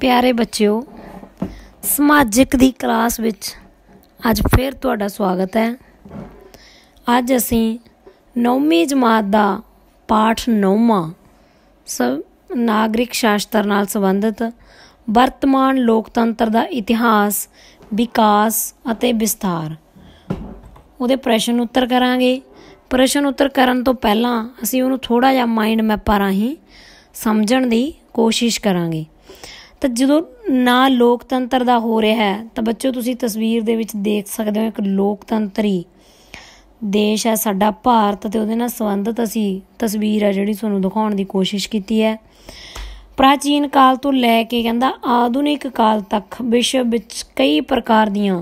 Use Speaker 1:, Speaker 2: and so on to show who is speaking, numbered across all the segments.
Speaker 1: प्यारे बच्चों, समाजिक दी क्लास विच अज फिर तुहाडा स्वागत है। अज असीं 9वीं जमात दा पाठ 9वां नागरिक शास्त्र नाल संबंधित वर्तमान लोकतंत्र दा इतिहास, विकास अते विस्तार उहदे प्रश्न उत्तर करांगे। प्रश्न उत्तर करन तो पहलां असीं उहनूं थोड़ा जिहा माइंड मैपां राहीं समझण दी कोशिश करांगे। तो जो ना लोकतंत्र का हो रहा है तो बच्चों तुसीं तस्वीर दे विच देख सकते हो, एक लोकतंत्री देश है साडा भारत, तो उहदे नाल संबंधित असीं तस्वीर है जिहड़ी तुहानूं दिखाउण दी कोशिश कीती है। प्राचीन काल तो लैके कहंदा आधुनिक काल तक विश्व विच कई प्रकार दीआं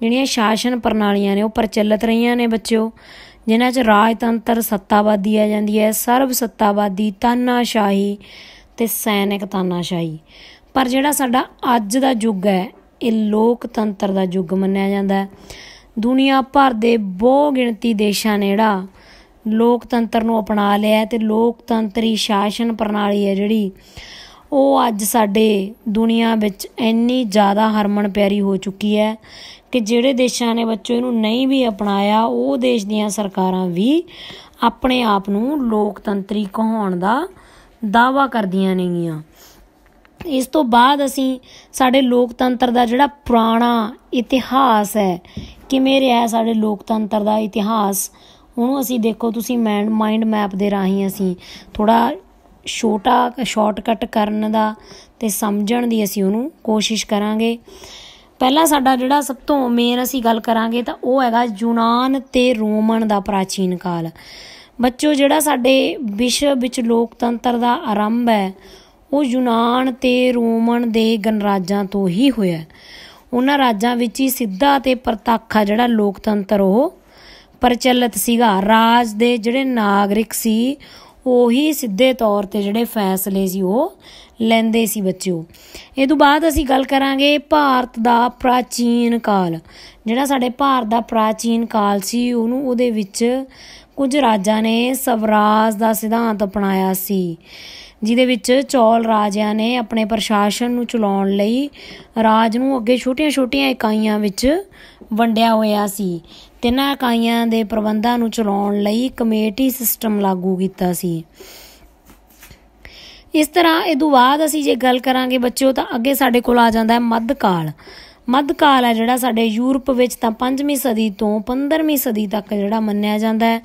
Speaker 1: जिहड़ियां शासन प्रणालियां ने वो प्रचलित रहीआं ने बच्चों, जिन्हां च राजतंत्र सत्तावादी आ जांदी है, सर्व सत्तावादी, तानाशाही ते सैनिक तानाशाही। पर जिहड़ा साडा अज दा युग है ये लोकतंत्र दा युग मन्निया जांदा है। दुनिया भर दे बहु गिणती देशां ने जिहड़ा लोकतंत्र नूं अपना लिया है ते लोकतंत्री शासन प्रणाली है जिहड़ी वो अज साडे दुनिया विच इन्नी ज़्यादा हरमन प्यारी हो चुकी है कि जिहड़े देशां ने बच्चों इहनूं नहीं भी अपनाया वो देश दीआं सरकारां भी अपने आप नूं लोकतंत्री कहाउण दा दावा करदियां नेगीआं। इस तो बाद असीं साडे लोकतंत्र दा जिहड़ा पुराना इतिहास है किवें रिहा साडे लोकतंत्र दा इतिहास, ਉਹਨੂੰ ਅਸੀਂ देखो तुसीं माइंड मैप दे राहीं असीं थोड़ा छोटा शॉर्टकट करन दा ते समझण दी असीं ਉਹਨੂੰ कोशिश करांगे। पहला साडा जिहड़ा सब तो मेन असीं गल करांगे तां ਉਹ हैगा यूनान ते रोमन दा प्राचीन काल। बच्चों जिहड़ा साडे विश्व विच लोकतंत्र दा आरंभ है वो यूनान ते रोमन दे गणराजां तो ही होया। उन्हां राजां विच ही सिद्धा ते प्रतੱਖ जिहड़ा लोकतंत्र वो प्रचलित सीगा। राज दे जिहड़े नागरिक सी ਉਹੀ ਸਿੱਧੇ ਤੌਰ 'ਤੇ ਜਿਹੜੇ ਫੈਸਲੇ ਸੀ ਉਹ ਲੈਂਦੇ ਸੀ ਬੱਚਿਓ। ਇਹ ਤੋਂ ਬਾਅਦ ਅਸੀਂ ਗੱਲ ਕਰਾਂਗੇ ਭਾਰਤ ਦਾ ਪ੍ਰਾਚੀਨ ਕਾਲ। ਜਿਹੜਾ ਸਾਡੇ ਭਾਰਤ ਦਾ ਪ੍ਰਾਚੀਨ ਕਾਲ ਸੀ ਉਹਦੇ ਵਿੱਚ ਕੁਝ ਰਾਜਾਂ ਨੇ ਸਵਰਾਜ ਦਾ ਸਿਧਾਂਤ ਅਪਣਾਇਆ ਸੀ, ਜਿਹਦੇ ਵਿੱਚ ਚੌਲ ਰਾਜਿਆਂ ਨੇ ਆਪਣੇ ਪ੍ਰਸ਼ਾਸਨ ਨੂੰ ਚਲਾਉਣ ਲਈ ਰਾਜ ਨੂੰ ਅੱਗੇ ਛੋਟੀਆਂ-ਛੋਟੀਆਂ ਇਕਾਈਆਂ ਵਿੱਚ ਵੰਡਿਆ ਹੋਇਆ ਸੀ ਤੇ ਇਹਨਾਂ ਇਕਾਈਆਂ ਦੇ ਪ੍ਰਬੰਧਾਂ ਨੂੰ ਚਲਾਉਣ ਲਈ ਕਮੇਟੀ ਸਿਸਟਮ ਲਾਗੂ ਕੀਤਾ ਸੀ। ਇਸ ਤਰ੍ਹਾਂ ਇਹ ਤੋਂ ਬਾਅਦ ਅਸੀਂ ਜੇ ਗੱਲ ਕਰਾਂਗੇ ਬੱਚਿਓ ਤਾਂ ਅੱਗੇ ਸਾਡੇ ਕੋਲ ਆ ਜਾਂਦਾ ਹੈ ਮੱਧਕਾਲ। ਮੱਧਕਾਲ ਹੈ ਜਿਹੜਾ ਸਾਡੇ ਯੂਰਪ ਵਿੱਚ ਤਾਂ 5ਵੀਂ ਸਦੀ ਤੋਂ 15ਵੀਂ ਸਦੀ ਤੱਕ ਜਿਹੜਾ ਮੰਨਿਆ ਜਾਂਦਾ ਹੈ,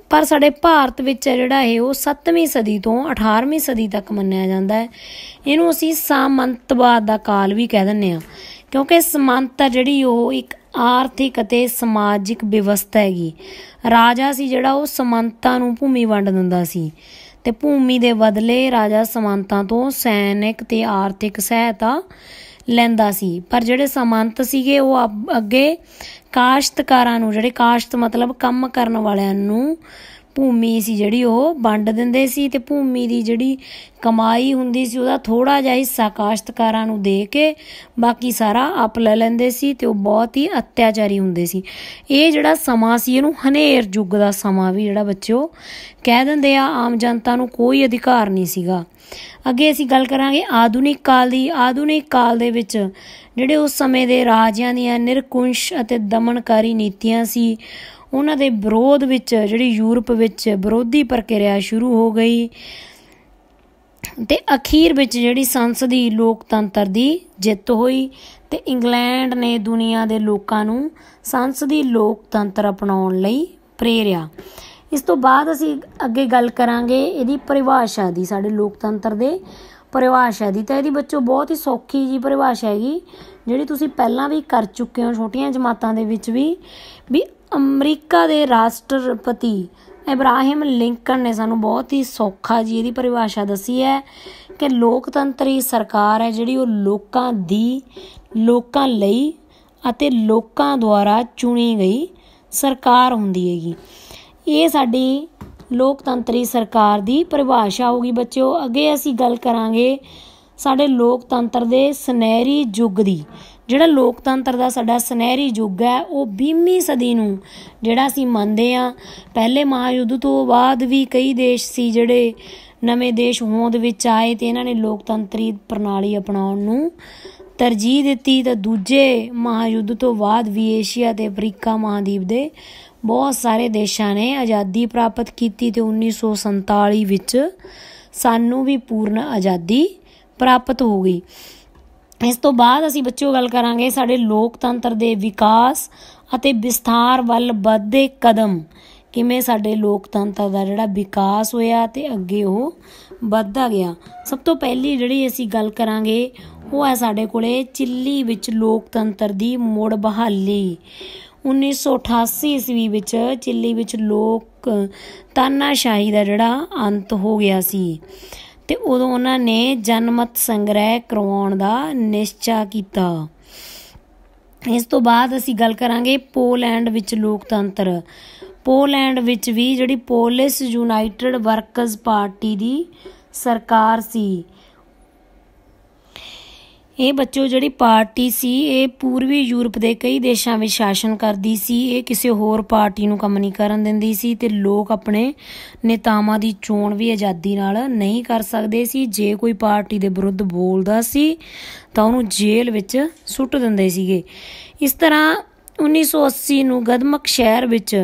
Speaker 1: ਪਰ ਸਾਡੇ ਭਾਰਤ ਵਿੱਚ ਹੈ ਜਿਹੜਾ ਇਹ ਉਹ 7ਵੀਂ ਸਦੀ ਤੋਂ 18ਵੀਂ ਸਦੀ ਤੱਕ ਮੰਨਿਆ ਜਾਂਦਾ ਹੈ। ਇਹਨੂੰ ਅਸੀਂ ਸਾਮੰਤਵਾਦ ਦਾ ਕਾਲ ਵੀ ਕਹਿ ਦਿੰਦੇ ਹਾਂ, ਕਿਉਂਕਿ ਸਮੰਤ ਜਿਹੜੀ ਉਹ ਇੱਕ ਆਰਥਿਕ ਅਤੇ ਸਮਾਜਿਕ ਵਿਵਸਥਾ ਹੈਗੀ। ਰਾਜਾ ਸੀ ਜਿਹੜਾ ਉਹ ਸਮੰਤਾਂ ਨੂੰ ਭੂਮੀ ਵੰਡ ਦਿੰਦਾ ਸੀ ਅਤੇ ਭੂਮੀ ਦੇ ਬਦਲੇ ਰਾਜਾ ਸਮੰਤਾਂ ਤੋਂ ਸੈਨਿਕ ਅਤੇ ਆਰਥਿਕ ਸਹਾਇਤਾ ਲੈਂਦਾ ਸੀ। ਪਰ ਜਿਹੜੇ ਸਮੰਤ ਸੀਗੇ ਉਹ ਅੱਗੇ ਕਾਸ਼ਤਕਾਰਾਂ ਨੂੰ, ਜਿਹੜੇ ਕਾਸ਼ਤ ਮਤਲਬ ਕੰਮ ਕਰਨ ਵਾਲਿਆਂ ਨੂੰ ਭੂਮੀ ਸੀ ਜਿਹੜੀ ਉਹ ਵੰਡ ਦਿੰਦੇ ਸੀ ਅਤੇ ਭੂਮੀ ਦੀ ਜਿਹੜੀ ਕਮਾਈ ਹੁੰਦੀ ਸੀ ਉਹਦਾ ਥੋੜ੍ਹਾ ਜਿਹਾ ਹਿੱਸਾ ਕਾਸ਼ਤਕਾਰਾਂ ਨੂੰ ਦੇ ਕੇ ਬਾਕੀ ਸਾਰਾ ਆਪ ਲੈ ਲੈਂਦੇ ਸੀ ਅਤੇ ਉਹ ਬਹੁਤ ਹੀ ਅਤਿਆਚਾਰੀ ਹੁੰਦੇ ਸੀ। ਇਹ ਜਿਹੜਾ ਸਮਾਂ ਸੀ ਇਹਨੂੰ ਹਨੇਰ ਯੁੱਗ ਦਾ ਸਮਾਂ ਵੀ ਜਿਹੜਾ ਬੱਚਿਓ ਕਹਿ ਦਿੰਦੇ ਆ। ਆਮ ਜਨਤਾ ਨੂੰ ਕੋਈ ਅਧਿਕਾਰ ਨਹੀਂ ਸੀਗਾ। ਅੱਗੇ ਅਸੀਂ ਗੱਲ ਕਰਾਂਗੇ ਆਧੁਨਿਕ ਕਾਲ ਦੀ। ਆਧੁਨਿਕ ਕਾਲ ਦੇ ਵਿੱਚ ਜਿਹੜੇ ਉਸ ਸਮੇਂ ਦੇ ਰਾਜਿਆਂ ਦੀਆਂ ਨਿਰਕੁੰਸ਼ ਅਤੇ ਦਮਨਕਾਰੀ ਨੀਤੀਆਂ ਸੀ ਉਹਨਾਂ ਦੇ ਵਿਰੋਧ ਵਿੱਚ ਜਿਹੜੀ ਯੂਰਪ ਵਿੱਚ ਵਿਰੋਧੀ ਪ੍ਰਕਿਰਿਆ ਸ਼ੁਰੂ ਹੋ ਗਈ ਅਤੇ ਅਖੀਰ ਵਿੱਚ ਜਿਹੜੀ ਸੰਸਦੀ ਲੋਕਤੰਤਰ ਦੀ ਜਿੱਤ ਹੋਈ ਅਤੇ ਇੰਗਲੈਂਡ ਨੇ ਦੁਨੀਆ ਦੇ ਲੋਕਾਂ ਨੂੰ ਸੰਸਦੀ ਲੋਕਤੰਤਰ ਅਪਣਾਉਣ ਲਈ ਪ੍ਰੇਰਿਆ। ਇਸ ਤੋਂ ਬਾਅਦ ਅਸੀਂ ਅੱਗੇ ਗੱਲ ਕਰਾਂਗੇ ਇਹਦੀ ਪਰਿਭਾਸ਼ਾ ਦੀ, ਸਾਡੇ ਲੋਕਤੰਤਰ ਦੇ ਪਰਿਭਾਸ਼ਾ ਦੀ। ਤਾਂ ਇਹਦੀ ਬੱਚੋਂ ਬਹੁਤ ਹੀ ਸੌਖੀ ਜਿਹੀ ਪਰਿਭਾਸ਼ਾ ਹੈਗੀ ਜਿਹੜੀ ਤੁਸੀਂ ਪਹਿਲਾਂ ਵੀ ਕਰ ਚੁੱਕੇ ਹੋ ਛੋਟੀਆਂ ਜਮਾਤਾਂ ਦੇ ਵਿੱਚ ਵੀ ਅਮਰੀਕਾ ਦੇ ਰਾਸ਼ਟਰਪਤੀ ਇਬਰਾਹਿਮ ਲਿੰਕਨ ਨੇ ਸਾਨੂੰ ਬਹੁਤ ਹੀ ਸੌਖਾ ਜੀ ਇਹਦੀ ਪਰਿਭਾਸ਼ਾ ਦੱਸੀ ਹੈ ਕਿ ਲੋਕਤੰਤਰੀ ਸਰਕਾਰ ਹੈ ਜਿਹੜੀ ਉਹ ਲੋਕਾਂ ਦੀ, ਲੋਕਾਂ ਲਈ ਅਤੇ ਲੋਕਾਂ ਦੁਆਰਾ ਚੁਣੀ ਗਈ ਸਰਕਾਰ ਹੁੰਦੀ ਹੈਗੀ। ਇਹ ਸਾਡੀ ਲੋਕਤੰਤਰੀ ਸਰਕਾਰ ਦੀ ਪਰਿਭਾਸ਼ਾ ਹੋਊਗੀ ਬੱਚਿਓ। ਅੱਗੇ ਅਸੀਂ ਗੱਲ ਕਰਾਂਗੇ ਸਾਡੇ ਲੋਕਤੰਤਰ ਦੇ ਸੁਨਹਿਰੀ ਯੁੱਗ ਦੀ। ਜਿਹੜਾ ਲੋਕਤੰਤਰ ਦਾ ਸਾਡਾ ਸੁਨਹਿਰੀ ਯੁੱਗ ਹੈ ਉਹ 20ਵੀਂ ਸਦੀ ਨੂੰ ਜਿਹੜਾ ਅਸੀਂ ਮੰਨਦੇ ਹਾਂ। ਪਹਿਲੇ ਮਹਾਂਯੁੱਧ ਤੋਂ ਬਾਅਦ ਵੀ ਕਈ ਦੇਸ਼ ਸੀ ਜਿਹੜੇ ਨਵੇਂ ਦੇਸ਼ ਹੋਂਦ ਵਿੱਚ ਆਏ ਤੇ ਇਹਨਾਂ ਨੇ ਲੋਕਤੰਤਰੀ ਪ੍ਰਣਾਲੀ ਅਪਣਾਉਣ ਨੂੰ ਤਰਜੀਹ ਦਿੱਤੀ। ਤਾਂ ਦੂਜੇ ਮਹਾਯੁੱਧ ਤੋਂ ਬਾਅਦ ਵੀ ਏਸ਼ੀਆ ਅਤੇ ਅਫਰੀਕਾ ਮਹਾਂਦੀਪ ਦੇ ਬਹੁਤ ਸਾਰੇ ਦੇਸ਼ਾਂ ਨੇ ਆਜ਼ਾਦੀ ਪ੍ਰਾਪਤ ਕੀਤੀ ਤੇ 1947 ਵਿੱਚ ਸਾਨੂੰ ਵੀ ਪੂਰਨ ਆਜ਼ਾਦੀ ਪ੍ਰਾਪਤ ਹੋ ਗਈ। ਇਸ ਤੋਂ ਬਾਅਦ ਅਸੀਂ ਬੱਚਿਓ ਗੱਲ ਕਰਾਂਗੇ ਸਾਡੇ ਲੋਕਤੰਤਰ ਦੇ ਵਿਕਾਸ ਅਤੇ ਵਿਸਥਾਰ ਵੱਲ ਵੱਧਦੇ ਕਦਮ, ਕਿਵੇਂ ਸਾਡੇ ਲੋਕਤੰਤਰ ਦਾ ਜਿਹੜਾ ਵਿਕਾਸ ਹੋਇਆ ਤੇ ਅੱਗੇ ਉਹ ਵੱਧਦਾ ਗਿਆ। ਸਭ ਤੋਂ ਪਹਿਲੀ ਜਿਹੜੀ ਅਸੀਂ ਗੱਲ ਕਰਾਂਗੇ ਉਹ ਹੈ ਸਾਡੇ ਕੋਲੇ ਚਿਲੀ ਵਿੱਚ ਲੋਕਤੰਤਰ ਦੀ ਮੁੜ ਬਹਾਲੀ। 1988 ਈਸਵੀ ਵਿੱਚ ਚਿਲੀ ਵਿੱਚ ਲੋਕ ਤਾਨਾਸ਼ਾਹੀ ਦਾ ਜਿਹੜਾ ਅੰਤ ਹੋ ਗਿਆ ਸੀ ਤੇ ਉਦੋਂ ਉਹਨਾਂ ਨੇ ਜਨਮਤ ਸੰਗ੍ਰਹਿ ਕਰਵਾਉਣ ਦਾ ਨਿਸ਼ਚਾ ਕੀਤਾ। ਇਸ ਤੋਂ ਬਾਅਦ ਅਸੀਂ ਗੱਲ ਕਰਾਂਗੇ ਪੋਲੈਂਡ ਵਿੱਚ ਲੋਕਤੰਤਰ। ਪੋਲੈਂਡ ਵਿੱਚ ਵੀ ਜਿਹੜੀ ਪੋਲਿਸ਼ ਯੂਨਾਈਟਿਡ ਵਰਕਰਸ ਪਾਰਟੀ ਦੀ ਸਰਕਾਰ ਸੀ। ਇਹ ਬੱਚੋ ਜਿਹੜੀ ਪਾਰਟੀ ਸੀ ਇਹ ਪੂਰਬੀ ਯੂਰਪ ਦੇ ਕਈ ਦੇਸ਼ਾਂ ਵਿੱਚ ਸ਼ਾਸਨ ਕਰਦੀ ਸੀ। ਇਹ ਕਿਸੇ ਹੋਰ ਪਾਰਟੀ ਨੂੰ ਕੰਮ ਨਹੀਂ ਕਰਨ ਦਿੰਦੀ ਸੀ ਤੇ ਲੋਕ ਆਪਣੇ ਨੇਤਾਵਾਂ ਦੀ ਚੋਣ ਵੀ ਆਜ਼ਾਦੀ ਨਾਲ ਨਹੀਂ ਕਰ ਸਕਦੇ ਸੀ। ਜੇ ਕੋਈ ਪਾਰਟੀ ਦੇ ਵਿਰੁੱਧ ਬੋਲਦਾ ਸੀ ਤਾਂ ਉਹਨੂੰ ਜੇਲ੍ਹ ਵਿੱਚ ਸੁੱਟ ਦਿੰਦੇ ਸੀਗੇ। ਇਸ ਤਰ੍ਹਾਂ 1980 ਨੂੰ ਗਦਮਕ ਸ਼ਹਿਰ ਵਿੱਚ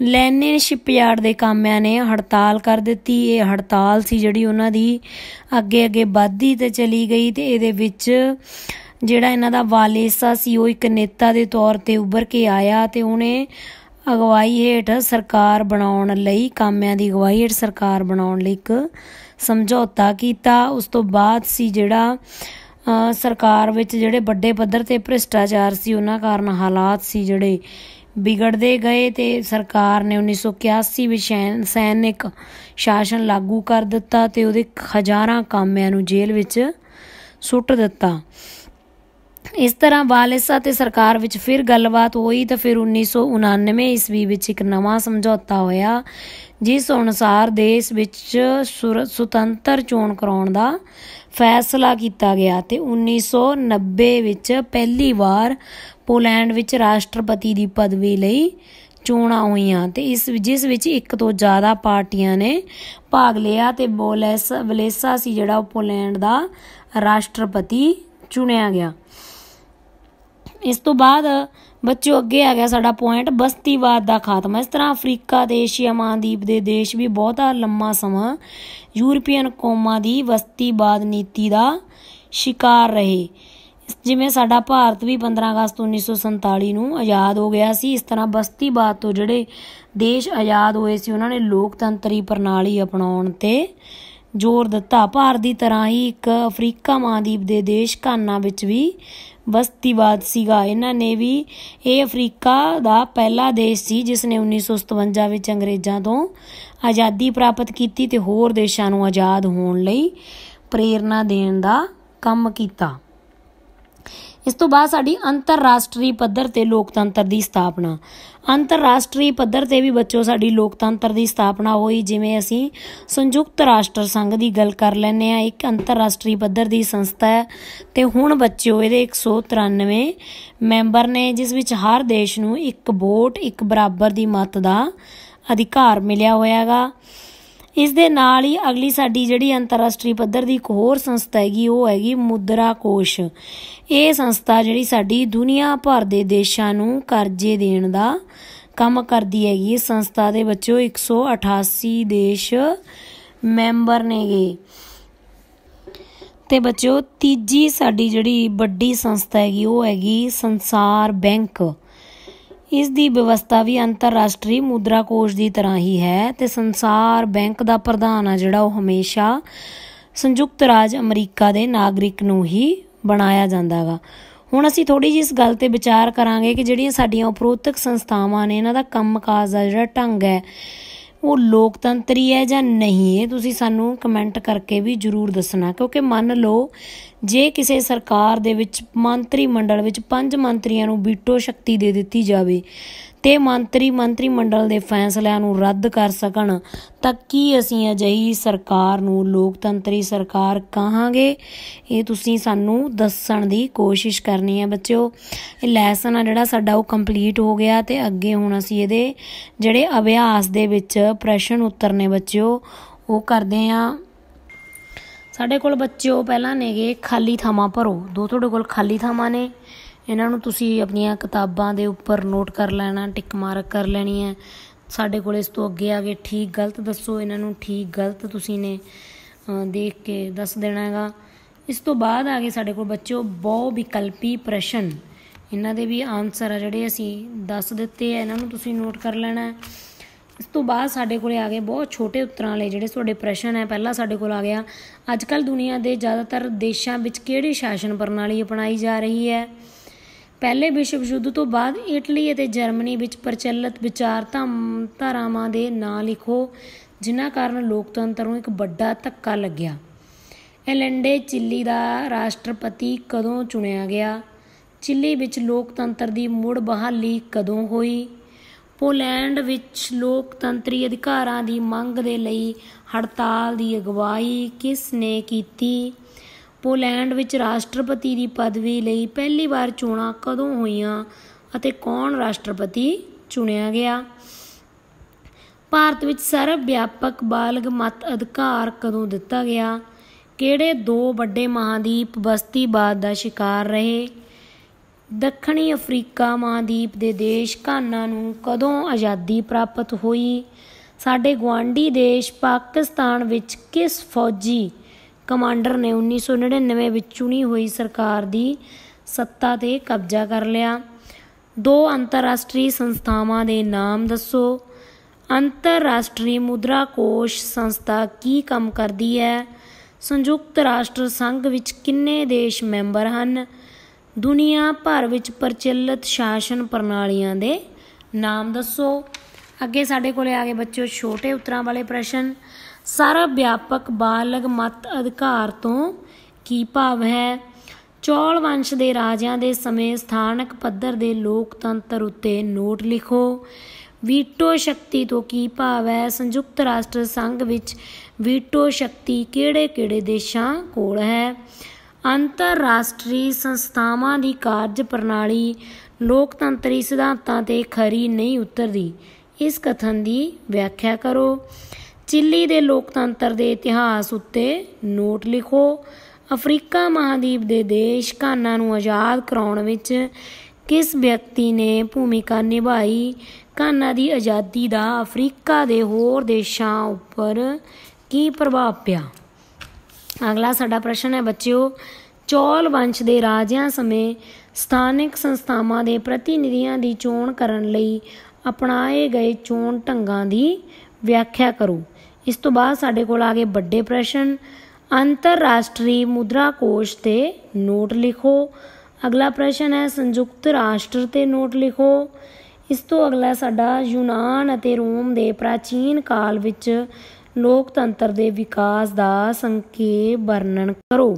Speaker 1: ਲੈਨਿਨ ਸ਼ਿਪਯਾਰਡ ਦੇ ਕਾਮਿਆਂ ਨੇ ਹੜਤਾਲ ਕਰ ਦਿੱਤੀ। ਇਹ ਹੜਤਾਲ ਸੀ ਜਿਹੜੀ ਉਹਨਾਂ ਦੀ ਅੱਗੇ ਵੱਧਦੀ ਤੇ ਚਲੀ ਗਈ ਤੇ ਇਹਦੇ ਵਿੱਚ ਜਿਹੜਾ ਇਹਨਾਂ ਦਾ ਵਾਲੇਸਾ ਸੀ ਉਹ ਇੱਕ ਨੇਤਾ ਦੇ ਤੌਰ ਤੇ ਉੱਭਰ ਕੇ ਆਇਆ ਤੇ ਉਹਨੇ ਅਗਵਾਈ ਹੇਠ ਸਰਕਾਰ ਬਣਾਉਣ ਲਈ, ਕਾਮਿਆਂ ਦੀ ਅਗਵਾਈ ਹੇਠ ਸਰਕਾਰ ਬਣਾਉਣ ਲਈ ਇੱਕ ਸਮਝੌਤਾ ਕੀਤਾ। ਉਸ ਤੋਂ ਬਾਅਦ ਸੀ ਜਿਹੜਾ ਸਰਕਾਰ ਵਿੱਚ ਜਿਹੜੇ ਵੱਡੇ ਪੱਧਰ ਤੇ ਭ੍ਰਿਸ਼ਟਾਚਾਰ ਸੀ ਉਹਨਾਂ ਕਾਰਨ ਹਾਲਾਤ ਸੀ ਜਿਹੜੇ ਵਿਗੜਦੇ ਗਏ ਤੇ ਸਰਕਾਰ ਨੇ 1981 ਵਿੱਚ ਸੈਨਿਕ ਸ਼ਾਸਨ ਲਾਗੂ ਕਰ ਦਿੱਤਾ ਤੇ ਉਹਦੇ ਹਜ਼ਾਰਾਂ ਕਾਮਿਆਂ ਨੂੰ ਜੇਲ੍ਹ ਵਿੱਚ ਸੁੱਟ ਦਿੱਤਾ। ਇਸ ਤਰ੍ਹਾਂ ਵਾਲੇਸਾ ਤੇ ਸਰਕਾਰ ਵਿੱਚ ਫਿਰ ਗੱਲਬਾਤ ਹੋਈ ਤਾਂ ਫਿਰ 1999 ਈਸਵੀ ਵਿੱਚ ਇੱਕ ਨਵਾਂ ਸਮਝੌਤਾ ਹੋਇਆ ਜਿਸ ਅਨੁਸਾਰ ਦੇਸ਼ ਵਿੱਚ ਸੁਤੰਤਰ ਚੋਣ ਕਰਾਉਣ ਦਾ ਫੈਸਲਾ ਕੀਤਾ ਗਿਆ ਤੇ 1990 ਵਿੱਚ ਪਹਿਲੀ ਵਾਰ ਪੋਲੈਂਡ ਵਿੱਚ ਰਾਸ਼ਟਰਪਤੀ ਦੀ ਪਦਵੀ ਲਈ ਚੋਣਾਂ ਹੋਈਆਂ ਤੇ ਜਿਸ ਵਿੱਚ ਇੱਕ ਤੋਂ ਜ਼ਿਆਦਾ ਪਾਰਟੀਆਂ ਨੇ ਭਾਗ ਲਿਆ ਤੇ ਵਾਲੇਸਾ ਸੀ ਜਿਹੜਾ ਉਹ ਪੋਲੈਂਡ ਦਾ ਰਾਸ਼ਟਰਪਤੀ ਚੁਣਿਆ ਗਿਆ। ਇਸ ਤੋਂ ਬਾਅਦ ਬੱਚਿਓ ਅੱਗੇ ਆ ਗਿਆ ਸਾਡਾ ਪੁਆਇੰਟ ਬਸਤੀਵਾਦ ਦਾ ਖਾਤਮਾ। ਇਸ ਤਰ੍ਹਾਂ ਅਫਰੀਕਾ ਤੇ ਏਸ਼ੀਆ ਮਹਾਂਦੀਪ ਦੇ ਦੇਸ਼ ਵੀ ਬਹੁਤਾ ਲੰਮਾ ਸਮਾਂ ਯੂਰਪੀਅਨ ਕੌਮਾਂ ਦੀ ਬਸਤੀਵਾਦ ਨੀਤੀ ਦਾ ਸ਼ਿਕਾਰ ਰਹੇ। ਜਿਵੇਂ ਸਾਡਾ ਭਾਰਤ ਵੀ 15 ਅਗਸਤ 1947 ਨੂੰ ਆਜ਼ਾਦ ਹੋ ਗਿਆ ਸੀ, ਇਸ ਤਰ੍ਹਾਂ ਬਸਤੀਵਾਦ ਤੋਂ ਜਿਹੜੇ ਦੇਸ਼ ਆਜ਼ਾਦ ਹੋਏ ਸੀ ਉਹਨਾਂ ਨੇ ਲੋਕਤੰਤਰੀ ਪ੍ਰਣਾਲੀ ਅਪਣਾਉਣ ਤੇ ਜ਼ੋਰ ਦਿੱਤਾ। ਭਾਰਤ ਦੀ ਤਰ੍ਹਾਂ ਹੀ ਇੱਕ ਅਫਰੀਕਾ ਮਹਾਂਦੀਪ ਦੇ ਦੇਸ਼ ਘਾਨਾ ਵਿੱਚ ਵੀ ਬਸਤੀਵਾਦ ਸੀਗਾ। ਇਹਨਾਂ ਨੇ ਵੀ, ਇਹ ਅਫਰੀਕਾ ਦਾ ਪਹਿਲਾ ਦੇਸ਼ ਸੀ ਜਿਸ ਨੇ 1957 ਵਿੱਚ ਅੰਗਰੇਜ਼ਾਂ ਤੋਂ ਆਜ਼ਾਦੀ ਪ੍ਰਾਪਤ ਕੀਤੀ ਤੇ ਹੋਰ ਦੇਸ਼ਾਂ ਨੂੰ ਆਜ਼ਾਦ ਹੋਣ ਲਈ ਪ੍ਰੇਰਨਾ ਦੇਣ ਦਾ ਕੰਮ ਕੀਤਾ। ਇਸ ਤੋਂ ਬਾਅਦ ਸਾਡੀ ਅੰਤਰਰਾਸ਼ਟਰੀ ਪੱਧਰ ਤੇ ਲੋਕਤੰਤਰ ਦੀ ਸਥਾਪਨਾ। ਅੰਤਰਰਾਸ਼ਟਰੀ ਪੱਧਰ ਤੇ ਵੀ ਬੱਚੋ ਸਾਡੀ ਲੋਕਤੰਤਰ ਦੀ ਸਥਾਪਨਾ ਹੋਈ। ਜਿਵੇਂ ਅਸੀਂ ਸੰਯੁਕਤ ਰਾਸ਼ਟਰ ਸੰਘ ਦੀ ਗੱਲ ਕਰ ਲੈਂਦੇ ਹਾਂ, ਇੱਕ ਅੰਤਰਰਾਸ਼ਟਰੀ ਪੱਧਰ ਦੀ ਸੰਸਥਾ ਹੈ ਤੇ ਹੁਣ ਬੱਚਿਓ ਇਹਦੇ 193 ਮੈਂਬਰ ਨੇ ਜਿਸ ਵਿੱਚ ਹਰ ਦੇਸ਼ ਨੂੰ ਇੱਕ ਵੋਟ, ਇੱਕ ਬਰਾਬਰ ਦੀ ਮੱਤ ਦਾ ਅਧਿਕਾਰ ਮਿਲਿਆ ਹੋਇਆ ਗਾ। ਇਸ ਦੇ ਨਾਲ ਹੀ ਅਗਲੀ ਸਾਡੀ ਜਿਹੜੀ ਅੰਤਰਰਾਸ਼ਟਰੀ ਪੱਧਰ ਦੀ ਇੱਕ ਹੋਰ ਸੰਸਥਾ ਹੈਗੀ ਉਹ ਹੈਗੀ ਮੁਦਰਾ ਕੋਸ਼। ਇਹ ਸੰਸਥਾ ਜਿਹੜੀ ਸਾਡੀ ਦੁਨੀਆ ਭਰ ਦੇ ਦੇਸ਼ਾਂ ਨੂੰ ਕਰਜ਼ੇ ਦੇਣ ਦਾ ਕੰਮ ਕਰਦੀ ਹੈਗੀ। ਇਸ ਸੰਸਥਾ ਦੇ ਬੱਚਿਓ 188 ਦੇਸ਼ ਮੈਂਬਰ ਨੇਗੇ। ਤੇ ਬੱਚਿਓ ਤੀਜੀ ਸਾਡੀ ਜਿਹੜੀ ਵੱਡੀ ਸੰਸਥਾ ਹੈਗੀ ਉਹ ਹੈਗੀ ਸੰਸਾਰ ਬੈਂਕ। ਇਸ ਦੀ ਵਿਵਸਥਾ ਵੀ ਅੰਤਰਰਾਸ਼ਟਰੀ ਮੁਦਰਾ ਕੋਸ਼ ਦੀ ਤਰ੍ਹਾਂ ਹੀ ਹੈ ਤੇ ਸੰਸਾਰ ਬੈਂਕ ਦਾ ਪ੍ਰਧਾਨ ਆ ਜਿਹੜਾ ਉਹ ਹਮੇਸ਼ਾ ਸੰਯੁਕਤ ਰਾਜ ਅਮਰੀਕਾ ਦੇ ਨਾਗਰਿਕ ਨੂੰ ਹੀ ਬਣਾਇਆ ਜਾਂਦਾ ਗਾ। ਹੁਣ ਅਸੀਂ ਥੋੜ੍ਹੀ ਜਿਹੀ ਇਸ ਗੱਲ ਤੇ ਵਿਚਾਰ ਕਰਾਂਗੇ ਕਿ ਜਿਹੜੀਆਂ ਸਾਡੀਆਂ ਉਪਰੋਕਤ ਸੰਸਥਾਵਾਂ ਨੇ ਇਹਨਾਂ ਦਾ ਕੰਮਕਾਜ ਦਾ ਜਿਹੜਾ ਢੰਗ ਹੈ ਉਹ ਲੋਕਤੰਤਰੀ ਹੈ ਜਾਂ ਨਹੀਂ। ਇਹ ਤੁਸੀਂ ਸਾਨੂੰ ਕਮੈਂਟ ਕਰਕੇ ਵੀ ਜ਼ਰੂਰ ਦੱਸਣਾ, ਕਿਉਂਕਿ ਮੰਨ ਲਓ ਜੇ ਕਿਸੇ ਸਰਕਾਰ ਦੇ ਵਿੱਚ ਮੰਤਰੀ ਮੰਡਲ ਵਿੱਚ 5 ਮੰਤਰੀਆਂ ਨੂੰ ਵੀਟੋ ਸ਼ਕਤੀ ਦੇ ਦਿੱਤੀ ਜਾਵੇ ਤੇ ਮੰਤਰੀ ਮੰਡਲ ਦੇ ਫੈਸਲਿਆਂ ਨੂੰ ਰੱਦ ਕਰ ਸਕਣ ਤਾਂ ਕੀ ਅਸੀਂ ਅਜਿਹੀ ਸਰਕਾਰ ਨੂੰ ਲੋਕਤੰਤਰੀ ਸਰਕਾਰ ਕਹਾਂਗੇ? ਇਹ ਤੁਸੀਂ ਸਾਨੂੰ ਦੱਸਣ ਦੀ ਕੋਸ਼ਿਸ਼ ਕਰਨੀ ਹੈ ਬੱਚਿਓ। ਇਹ ਲੈਸਨ ਆ ਜਿਹੜਾ ਸਾਡਾ ਉਹ ਕੰਪਲੀਟ ਹੋ ਗਿਆ ਤੇ ਅੱਗੇ ਹੁਣ ਅਸੀਂ ਇਹਦੇ ਜਿਹੜੇ ਅਭਿਆਸ ਦੇ ਵਿੱਚ ਪ੍ਰਸ਼ਨ ਉੱਤਰ ਨੇ ਬੱਚਿਓ ਉਹ ਕਰਦੇ ਹਾਂ। ਸਾਡੇ ਕੋਲ ਬੱਚਿਓ ਪਹਿਲਾਂ ਨੇਗੇ ਖਾਲੀ ਥਾਵਾਂ ਭਰੋ। 2 ਤੁਹਾਡੇ ਕੋਲ ਖਾਲੀ ਥਾਵਾਂ ਨੇ, ਇਹਨਾਂ ਨੂੰ ਤੁਸੀਂ ਆਪਣੀਆਂ ਕਿਤਾਬਾਂ ਦੇ ਉੱਪਰ ਨੋਟ ਕਰ ਲੈਣਾ, ਟਿਕ ਮਾਰਕ ਕਰ ਲੈਣੀ ਹੈ। ਸਾਡੇ ਕੋਲ ਇਸ ਤੋਂ ਅੱਗੇ ਆ ਗਏ ਠੀਕ ਗਲਤ ਦੱਸੋ। ਇਹਨਾਂ ਨੂੰ ਠੀਕ ਗਲਤ ਤੁਸੀਂ ਨੇ ਦੇਖ ਕੇ ਦੱਸ ਦੇਣਾ ਹੈਗਾ। ਇਸ ਤੋਂ ਬਾਅਦ ਆ ਗਏ ਸਾਡੇ ਕੋਲ ਬੱਚਿਓ ਬਹੁ ਵਿਕਲਪੀ ਪ੍ਰਸ਼ਨ। ਇਹਨਾਂ ਦੇ ਵੀ ਆਨਸਰ ਆ ਜਿਹੜੇ ਅਸੀਂ ਦੱਸ ਦਿੱਤੇ ਆ, ਇਹਨਾਂ ਨੂੰ ਤੁਸੀਂ ਨੋਟ ਕਰ ਲੈਣਾ। ਇਸ ਤੋਂ ਬਾਅਦ ਸਾਡੇ ਕੋਲ ਆ ਗਏ ਬਹੁਤ ਛੋਟੇ ਉੱਤਰਾਂ ਵਾਲੇ ਜਿਹੜੇ ਤੁਹਾਡੇ ਪ੍ਰਸ਼ਨ ਹੈ। ਪਹਿਲਾਂ ਸਾਡੇ ਕੋਲ ਆ ਗਿਆ ਅੱਜ ਕੱਲ੍ਹ ਦੁਨੀਆ ਦੇ ਜ਼ਿਆਦਾਤਰ ਦੇਸ਼ਾਂ ਵਿੱਚ ਕਿਹੜੀ ਸ਼ਾਸਨ ਪ੍ਰਣਾਲੀ ਅਪਣਾਈ ਜਾ ਰਹੀ ਹੈ। ਪਹਿਲੇ ਵਿਸ਼ਵ ਯੁੱਧ ਤੋਂ ਬਾਅਦ ਇਟਲੀ ਅਤੇ ਜਰਮਨੀ ਵਿੱਚ ਪ੍ਰਚਲਿਤ ਵਿਚਾਰਧਾਰਾਵਾਂ ਦੇ ਨਾਂ ਲਿਖੋ ਜਿਨ੍ਹਾਂ ਕਾਰਨ ਲੋਕਤੰਤਰ ਨੂੰ ਇੱਕ ਵੱਡਾ ਧੱਕਾ ਲੱਗਿਆ। ਐਲੰਡੇ ਚਿਲੀ ਦਾ ਰਾਸ਼ਟਰਪਤੀ ਕਦੋਂ ਚੁਣਿਆ ਗਿਆ। ਚਿਲੀ ਵਿੱਚ ਲੋਕਤੰਤਰ ਦੀ ਮੁੜ ਬਹਾਲੀ ਕਦੋਂ ਹੋਈ। ਪੋਲੈਂਡ ਵਿੱਚ ਲੋਕਤੰਤਰੀ ਅਧਿਕਾਰਾਂ ਦੀ ਮੰਗ ਦੇ ਲਈ ਹੜਤਾਲ ਦੀ ਅਗਵਾਈ ਕਿਸ ਨੇ ਕੀਤੀ। ਪੋਲੈਂਡ ਵਿੱਚ ਰਾਸ਼ਟਰਪਤੀ ਦੀ ਪਦਵੀ ਲਈ ਪਹਿਲੀ ਵਾਰ ਚੋਣਾਂ ਕਦੋਂ ਹੋਈਆਂ ਅਤੇ ਕੌਣ ਰਾਸ਼ਟਰਪਤੀ ਚੁਣਿਆ ਗਿਆ। ਭਾਰਤ ਵਿੱਚ ਸਰਵ ਵਿਆਪਕ ਬਾਲਗ ਮਤ ਅਧਿਕਾਰ ਕਦੋਂ ਦਿੱਤਾ ਗਿਆ। ਕਿਹੜੇ 2 ਵੱਡੇ ਮਹਾਂਦੀਪ ਬਸਤੀਵਾਦ ਦਾ ਸ਼ਿਕਾਰ ਰਹੇ। ਦੱਖਣੀ ਅਫਰੀਕਾ ਮਹਾਂਦੀਪ ਦੇ ਦੇਸ਼ ਘਾਨਾ ਨੂੰ ਕਦੋਂ ਆਜ਼ਾਦੀ ਪ੍ਰਾਪਤ ਹੋਈ। ਸਾਡੇ ਗੁਆਂਢੀ ਦੇਸ਼ ਪਾਕਿਸਤਾਨ ਵਿੱਚ ਕਿਸ ਫੌਜੀ ਕਮਾਂਡਰ ਨੇ 1999 ਵਿੱਚ ਚੁਣੀ ਹੋਈ ਸਰਕਾਰ ਦੀ ਸੱਤਾ 'ਤੇ ਕਬਜ਼ਾ ਕਰ ਲਿਆ। 2 ਅੰਤਰਰਾਸ਼ਟਰੀ ਸੰਸਥਾਵਾਂ ਦੇ ਨਾਮ ਦੱਸੋ। ਅੰਤਰਰਾਸ਼ਟਰੀ ਮੁਦਰਾ ਕੋਸ਼ ਸੰਸਥਾ ਕੀ ਕੰਮ ਕਰਦੀ ਹੈ। ਸੰਯੁਕਤ ਰਾਸ਼ਟਰ ਸੰਘ ਵਿੱਚ ਕਿੰਨੇ ਦੇਸ਼ ਮੈਂਬਰ ਹਨ। ਦੁਨੀਆ ਭਰ ਵਿੱਚ ਪ੍ਰਚਲਿਤ ਸ਼ਾਸਨ ਪ੍ਰਣਾਲੀਆਂ ਦੇ ਨਾਮ ਦੱਸੋ। ਅੱਗੇ ਸਾਡੇ ਕੋਲ ਆ ਗਏ ਬੱਚਿਓ ਛੋਟੇ ਉੱਤਰਾਂ ਵਾਲੇ ਪ੍ਰਸ਼ਨ। ਸਰਵ ਵਿਆਪਕ ਬਾਲਗ ਮਤ ਅਧਿਕਾਰ ਤੋਂ ਕੀ ਭਾਵ ਹੈ। ਚੌਲ ਵੰਸ਼ ਦੇ ਰਾਜਿਆਂ ਦੇ ਸਮੇਂ ਸਥਾਨਕ ਪੱਧਰ ਦੇ ਲੋਕਤੰਤਰ ਉੱਤੇ ਨੋਟ ਲਿਖੋ। ਵੀਟੋ ਸ਼ਕਤੀ ਤੋਂ ਕੀ ਭਾਵ ਹੈ। ਸੰਯੁਕਤ ਰਾਸ਼ਟਰ ਸੰਘ ਵਿੱਚ ਵੀਟੋ ਸ਼ਕਤੀ ਕਿਹੜੇ ਦੇਸ਼ਾਂ ਕੋਲ ਹੈ। ਅੰਤਰਰਾਸ਼ਟਰੀ ਸੰਸਥਾਵਾਂ ਦੀ ਕਾਰਜ ਪ੍ਰਣਾਲੀ ਲੋਕਤੰਤਰੀ ਸਿਧਾਂਤਾਂ 'ਤੇ ਖਰੀ ਨਹੀਂ ਉਤਰਦੀ। ਇਸ ਕਥਨ ਦੀ ਵਿਆਖਿਆ ਕਰੋ। ਚਿਲੀ ਦੇ ਲੋਕਤੰਤਰ ਦੇ ਇਤਿਹਾਸ ਉੱਤੇ ਨੋਟ ਲਿਖੋ। ਅਫਰੀਕਾ ਮਹਾਂਦੀਪ ਦੇ ਦੇਸ਼ ਘਾਨਾ ਨੂੰ ਆਜ਼ਾਦ ਕਰਾਉਣ ਵਿੱਚ ਕਿਸ ਵਿਅਕਤੀ ਨੇ ਭੂਮਿਕਾ ਨਿਭਾਈ। ਘਾਨਾ ਦੀ ਆਜ਼ਾਦੀ ਦਾ ਅਫਰੀਕਾ ਦੇ ਹੋਰ ਦੇਸ਼ਾਂ ਉੱਪਰ ਕੀ ਪ੍ਰਭਾਵ ਪਿਆ। ਅਗਲਾ ਸਾਡਾ ਪ੍ਰਸ਼ਨ ਹੈ ਬੱਚਿਓ ਚੌਲ ਵੰਸ਼ ਦੇ ਰਾਜਿਆਂ ਸਮੇਂ ਸਥਾਨਕ ਸੰਸਥਾਵਾਂ ਦੇ ਪ੍ਰਤੀਨਿਧੀਆਂ ਦੀ ਚੋਣ ਕਰਨ ਲਈ ਅਪਣਾਏ ਗਏ ਚੋਣ ਢੰਗਾਂ ਦੀ ਵਿਆਖਿਆ ਕਰੋ। ਇਸ ਤੋਂ ਬਾਅਦ ਸਾਡੇ ਕੋਲ ਆ ਗਏ ਵੱਡੇ ਪ੍ਰਸ਼ਨ। ਅੰਤਰਰਾਸ਼ਟਰੀ ਮੁਦਰਾ ਕੋਸ਼ 'ਤੇ ਨੋਟ ਲਿਖੋ। ਅਗਲਾ ਪ੍ਰਸ਼ਨ ਹੈ ਸੰਯੁਕਤ ਰਾਸ਼ਟਰ 'ਤੇ ਨੋਟ ਲਿਖੋ। ਇਸ ਤੋਂ ਅਗਲਾ ਸਾਡਾ ਯੂਨਾਨ ਅਤੇ ਰੋਮ ਦੇ ਪ੍ਰਾਚੀਨ ਕਾਲ ਵਿੱਚ ਲੋਕਤੰਤਰ ਦੇ ਵਿਕਾਸ ਦਾ ਸੰਖੇਪ ਵਰਣਨ ਕਰੋ।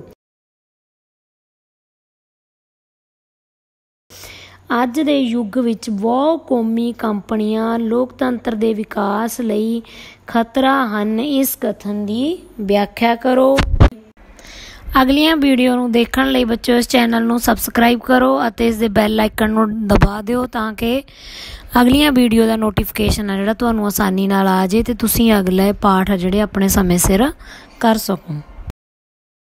Speaker 1: ਅੱਜ ਦੇ ਯੁੱਗ ਵਿੱਚ ਬਹੁ ਕੌਮੀ ਕੰਪਨੀਆਂ ਲੋਕਤੰਤਰ ਦੇ ਵਿਕਾਸ ਲਈ ਖਤਰਾ ਹਨ। ਇਸ ਕਥਨ ਦੀ ਵਿਆਖਿਆ ਕਰੋ। ਅਗਲੀਆਂ ਵੀਡੀਓ ਨੂੰ ਦੇਖਣ ਲਈ ਬੱਚਿਓ ਇਸ ਚੈਨਲ ਨੂੰ ਸਬਸਕ੍ਰਾਈਬ ਕਰੋ ਅਤੇ ਇਸ ਦੇ ਬੈਲ ਆਈਕਨ ਨੂੰ ਦਬਾ ਦਿਓ ਤਾਂ ਕਿ ਅਗਲੀਆਂ ਵੀਡੀਓ ਦਾ ਨੋਟੀਫਿਕੇਸ਼ਨ ਆ ਜਿਹੜਾ ਤੁਹਾਨੂੰ ਆਸਾਨੀ ਨਾਲ ਆ ਜਾਏ ਅਤੇ ਤੁਸੀਂ ਅਗਲੇ ਪਾਠ ਆ ਜਿਹੜੇ ਆਪਣੇ ਸਮੇਂ ਸਿਰ ਕਰ ਸਕੋ।